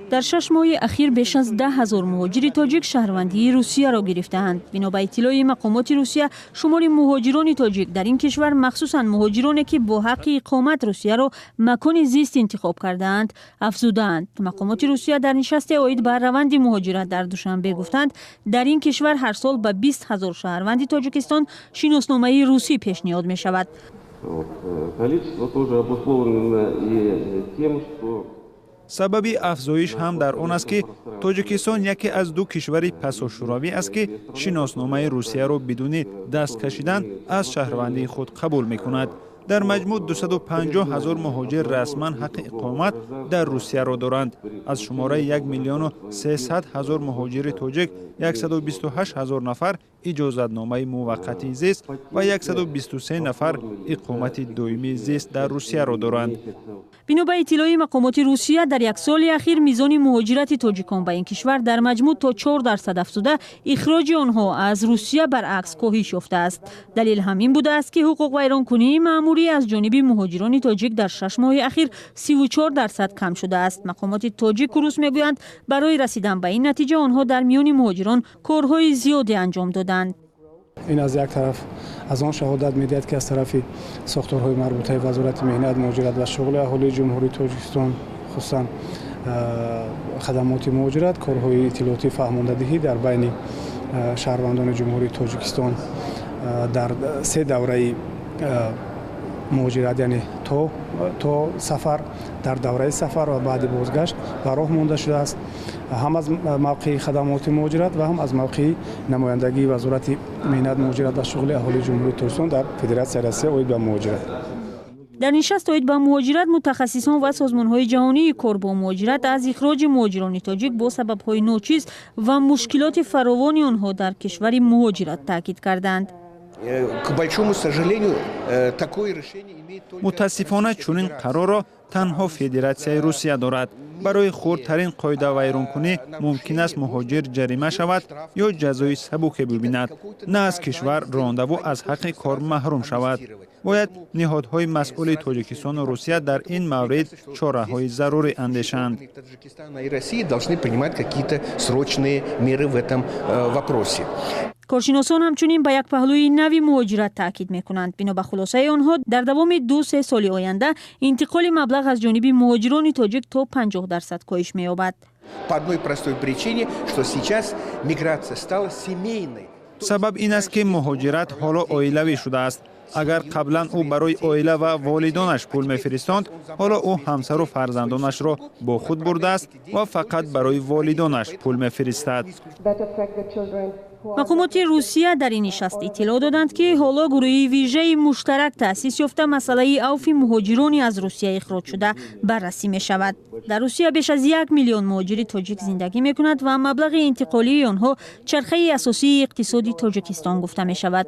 در 6 ماه اخیر بیش از 10,000 مهاجر تاجیک شهروندی روسیه را گرفته‌اند. بنا به اطلاع مقامات روسیه، شمار مهاجران تاجیک در این کشور، مخصوصاً مهاجرانی که با حق اقامت روسیه را مکان زیست انتخاب کردند، افزودند. مقامات روسیه در نشست عاید بر روند مهاجرت در دوشنبه گفتند در این کشور هر سال به 20,000 شهروند تاجیکستان شناسنامه روسی پیشنهاد می شود. سبب افزایش هم در آن است که تاجیکستان یکی از دو کشور پساشوروی است که شناسنامه روسیه را بدون دست کشیدن از شهروندی خود قبول می کند. در مجموع 250,000 مهاجر رسما حق اقامت در روسیه را دارند. از شماره 1,300,000 مهاجر تاجیک 128,000 نفر اجازتنامه موقتی زیست و 123 نفر اقامت دائمی زیست در روسیه را دارند. بنا به اطلاع مقامات روسیه، در یک سال اخیر میزان مهاجرت تاجیکان به این کشور در مجموع تا 4% افزوده، اخراج آنها از روسیه برعکس کاهش یافته است. دلیل همین بوده است که حقوق ویرانکنی مأموری از جانب مهاجران تاجیک در 6 ماه اخیر 34% کم شده است. مقامات تاجیک و روس میگویند برای رسیدن به این نتیجه آنها در میان مهاجران کارهای زیادی انجام دادند. این از یک طرف از آن شهادت می‌دهد که از طرف ساختارهای مربوطه وزارت مهنت، مهاجرت و شغل اهالی جمهوری تاجیکستان، خصوصا خدمات مهاجرت، کارهای اطلاعاتی فهماندهی در بین شهروندان جمهوری تاجیکستان در 3 دوره مهاجرت، یعنی تا سفر، در دوره سفر و بعد بازگشت و راه مانده شده است، هم از موقع خدمات مهاجرت و هم از موقع نمایندگی وزارت مهنت، مهاجرت و شغل اهالی جمهوری تاجیکستان در فدراسیون روسیه عاید به مهاجرت. در نشست عاید به مهاجرت، متخصصان و سازمان‌های جهانی کار با مهاجرت از اخراج مهاجران تاجیک با سبب‌های ناچیز و مشکلات فراوان آنها در کشور مهاجرت تاکید کردند. متاسفانه چنین قرار را تنها فدراسیون روسیه دارد. برای خردترین قاعده ویرانکنی ممکن است مهاجر جریمه شود یا جزای سبک ببیند، نه از کشور رانده و از حق کار محروم شود. باید نهادهای مسئول تاجیکستان و روسیه در این مورد چاره‌های ضروری اندیشند. کارشناسان همچنین به یک پهلوی نوی مهاجرت تاکید می‌کنند. بنا به خلاصه آنها، در دوام 2-3 سال آینده انتقال مبلغ از جانب مهاجران تاجیک تا 50% کاهش می‌یابد. سبب این است که مهاجرت حالا عائلوی شده است. اگر قبلا او برای عائله و والدانش پول می‌فرستاند، حالا او همسر و فرزندانش را با خود برده است و فقط برای والدانش پول می‌فرستد. مقامات روسیه در این نشست اطلاع دادند که حالا گروهی ویژه مشترک تأسیس یافته مسئله اوف مهاجرانی از روسیه اخراج شده بررسی می شود. در روسیه بیش از 1 میلیون مهاجر تاجیک زندگی می کند و مبلغ انتقالی آنها چرخه اساسی اقتصادی تاجیکستان گفته می شود.